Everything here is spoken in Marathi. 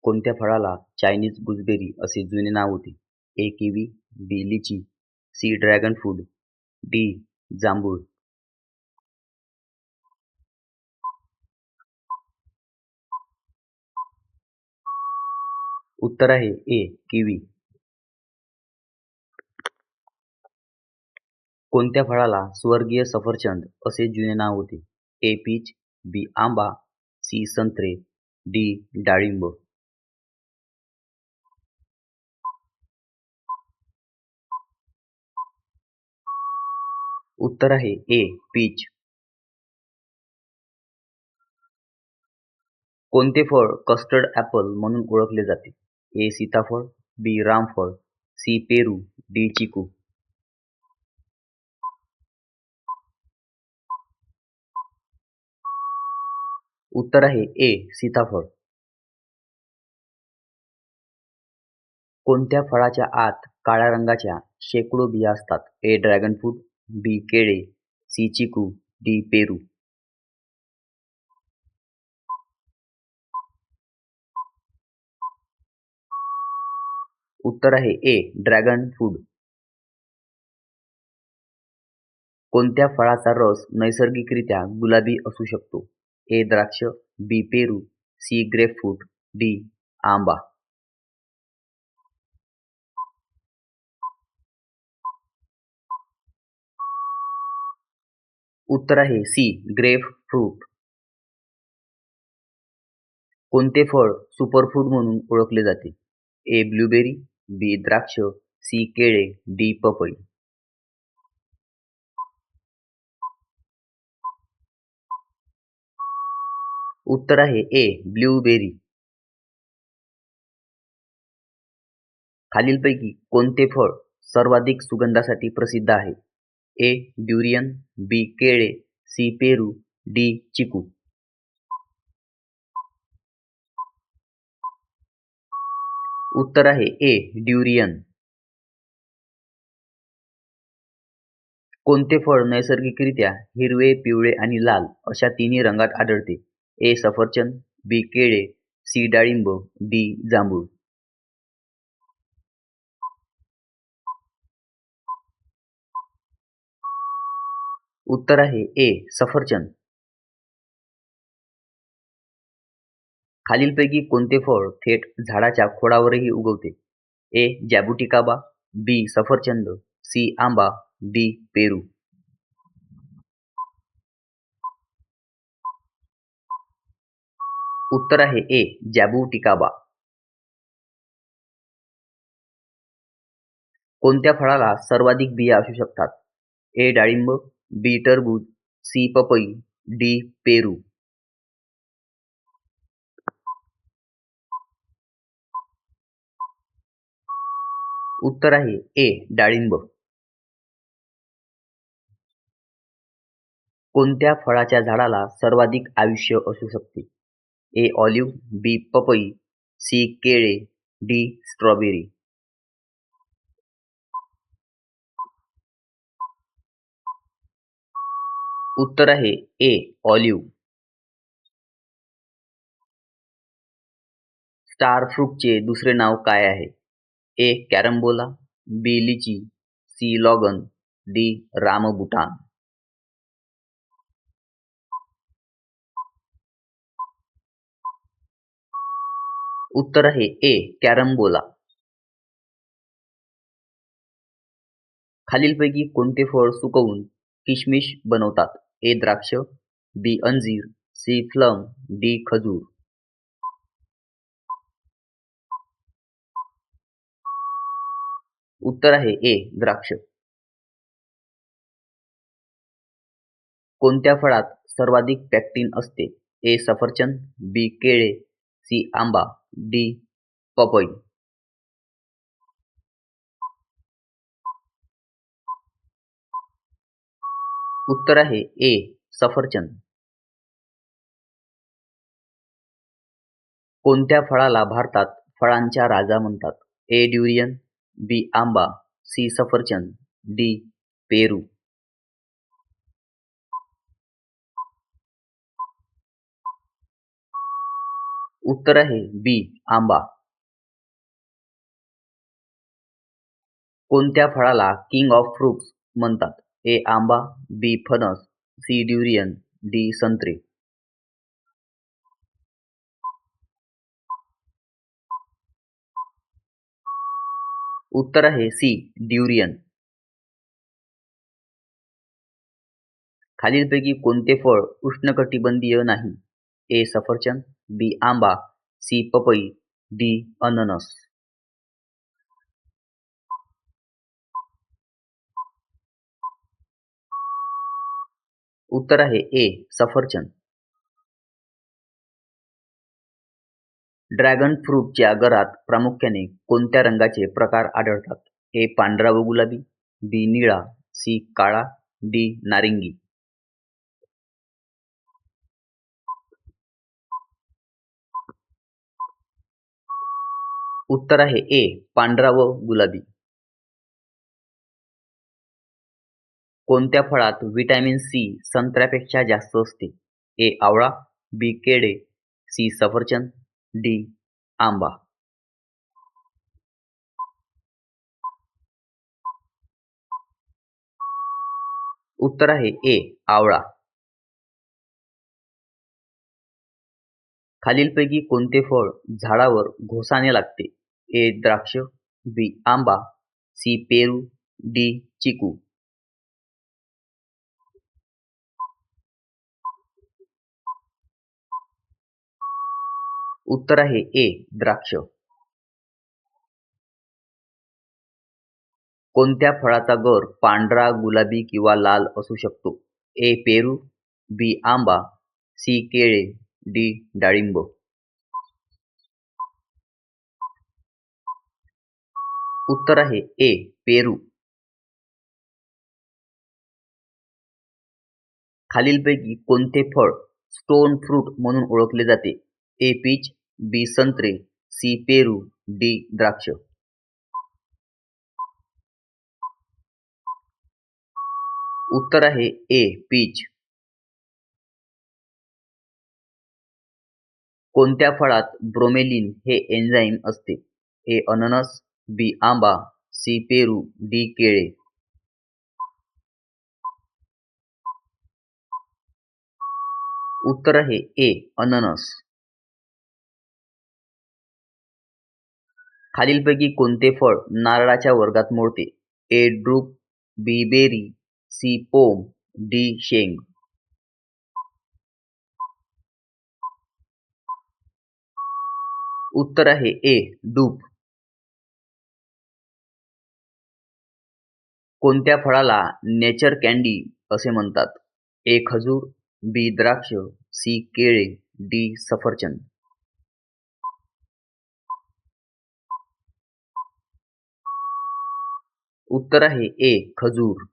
कोणत्या फळाला चायनीज गुजबेरी असे जुने नाव होते? ए. किवी, बी. लिची, सी. Dragon fruit, D. जांभूळ. उत्तर आहे ए. किवी. कोणत्या फळाला स्वर्गीय सफरचंद असे जुने नाव होते? ए. पीच, बी. आंबा, सी. संत्रे, डी. डाळिंब. उत्तर आहे ए. पीच. कोणते फळ कस्टर्ड ॲपल म्हणून ओळखले जाते? ए. सीताफळ, बी. रामफळ, सी. पेरू, डी. चिकू. उत्तर आहे ए. सीताफळ. कोणत्या फळाच्या आत काळ्या रंगाच्या शेकडो बिया असतात? ए. ड्रॅगन फ्रूट, बी. केळे, सी. चिकू, डी. पेरू. उत्तर आहे ए. Dragon fruit. कोणत्या फळाचा रस नैसर्गिकरित्या गुलाबी असू शकतो? ए. द्राक्ष, बी. पेरू, सी. Grapefruit, D. आंबा. उत्तर आहे सी. ग्रेपफ्रूट. कोणते फळ सुपरफूड म्हणून ओळखले जाते? ए. ब्लूबेरी, बी. द्राक्ष, सी. केळे, डी. पपई. उत्तर आहे ए. ब्लूबेरी. खालीलपैकी कोणते फळ सर्वाधिक सुगंधासाठी प्रसिद्ध आहे? ए. ड्युरियन, बी. केळे, सी. पेरू, डी. चिकू. उत्तर आहे ए. ड्युरियन. कोणते फळ नैसर्गिकरित्या हिरवे, पिवळे आणि लाल अशा तिन्ही रंगात आढळते? ए. सफरचंद, बी. केळे, सी. डाळिंब, डी. जांभूळ. उत्तर आहे ए. सफरचंद. खालीलपैकी कोणते फळ थेट झाडाच्या खोडावरही उगवते? ए. जॅबुटिकाबा, बी. सफरचंद, सी. आंबा, डी. पेरू. उत्तर आहे ए. जॅबुटिकाबा. कोणत्या फळाला सर्वाधिक बिया असू शकतात? ए. डाळिंब, बी. टरबूज, सी. पपई, डी. पेरू. उत्तर आहे ए. डाळिंब. कोणत्या फळाच्या झाडाला सर्वाधिक आयुष्य असू शकते? ए. ऑलिव्ह, बी. पपई, सी. केळे, डी. स्ट्रॉबेरी. उत्तर आहे ए. ऑलिव्ह. स्टार फ्रूटचे दुसरे नाव काय आहे? ए. कॅरम्बोला, बी. लिची, सी. Logon, D. रामबुटान. उत्तर आहे ए. कॅरम्बोला. खालीलपैकी कोणते फळ सुकवून किशमिश बनवतात? ए. द्राक्ष, बी. अंजीर, सी. Plum, D. खजूर. उत्तर आहे ए. द्राक्ष. कोणत्या फळात सर्वाधिक पॅक्टिन असते? ए. सफरचंद, बी. केळे, सी. आंबा, डी. पपई. उत्तर आहे ए. सफरचंद. कोणत्या फळाला भारतात फळांचा राजा म्हणतात? ए. ड्युरियन, बी. आंबा, सी. सफरचंद, डी. पेरू. उत्तर आहे बी. आंबा. कोणत्या फळाला किंग ऑफ फ्रुट्स म्हणतात? ए. आंबा, बी. फणस, सी. Durian, D. संत्रे. उत्तर आहे सी. ड्युरियन. खालीलपैकी कोणते फळ उष्णकटिबंधीय नाही? ए. सफरचंद, बी. आंबा, सी. पपई, डी. अननस. उत्तर आहे ए. सफरचंद. ड्रॅगन फ्रूटच्या गरात प्रामुख्याने कोणत्या रंगाचे प्रकार आढळतात? ए. पांढरा व गुलाबी, बी. निळा, सी. काळा, डी. नारिंगी. उत्तर आहे ए. पांढरा व गुलाबी. कोणत्या फळात व्हिटॅमिन सी संत्र्यापेक्षा जास्त असते? ए. आवळा, बी. केळे, सी. सफरचंद, डी. आंबा. उत्तर आहे ए. आवळा. खालीलपैकी कोणते फळ झाडावर घोसाने लागते? ए. द्राक्ष, बी. आंबा, सी. पेरू, डी. चिकू. उत्तर आहे ए. द्राक्ष. कोणत्या फळाचा गर पांढरा, गुलाबी किंवा लाल असू शकतो? ए. पेरू, बी. आंबा, सी. केळे, डी. डाळिंब. उत्तर आहे ए. पेरू. खालीलपैकी कोणते फळ स्टोन फ्रूट म्हणून ओळखले जाते? ए. पीच, बी. संत्रे, सी. पेरू, डी. द्राक्ष. उत्तर आहे ए. पीच. कोणत्या फळात ब्रोमेलिन हे एन्झाईम असते? ए. अननस, बी. आंबा, सी. पेरू, डी. केळे. उत्तर आहे ए. अननस. खालीलपैकी कोणते फळ नारळाच्या वर्गात मोडते? A. Drupe, B. Berry, C. Pome, D. शेंग. उत्तर आहे ए. डूप. कोणत्या फळाला नेचर कँडी असे म्हणतात? ए. खजूर, बी. द्राक्ष, सी. केळे, डी. सफरचंद. उत्तर आहे ए. खजूर.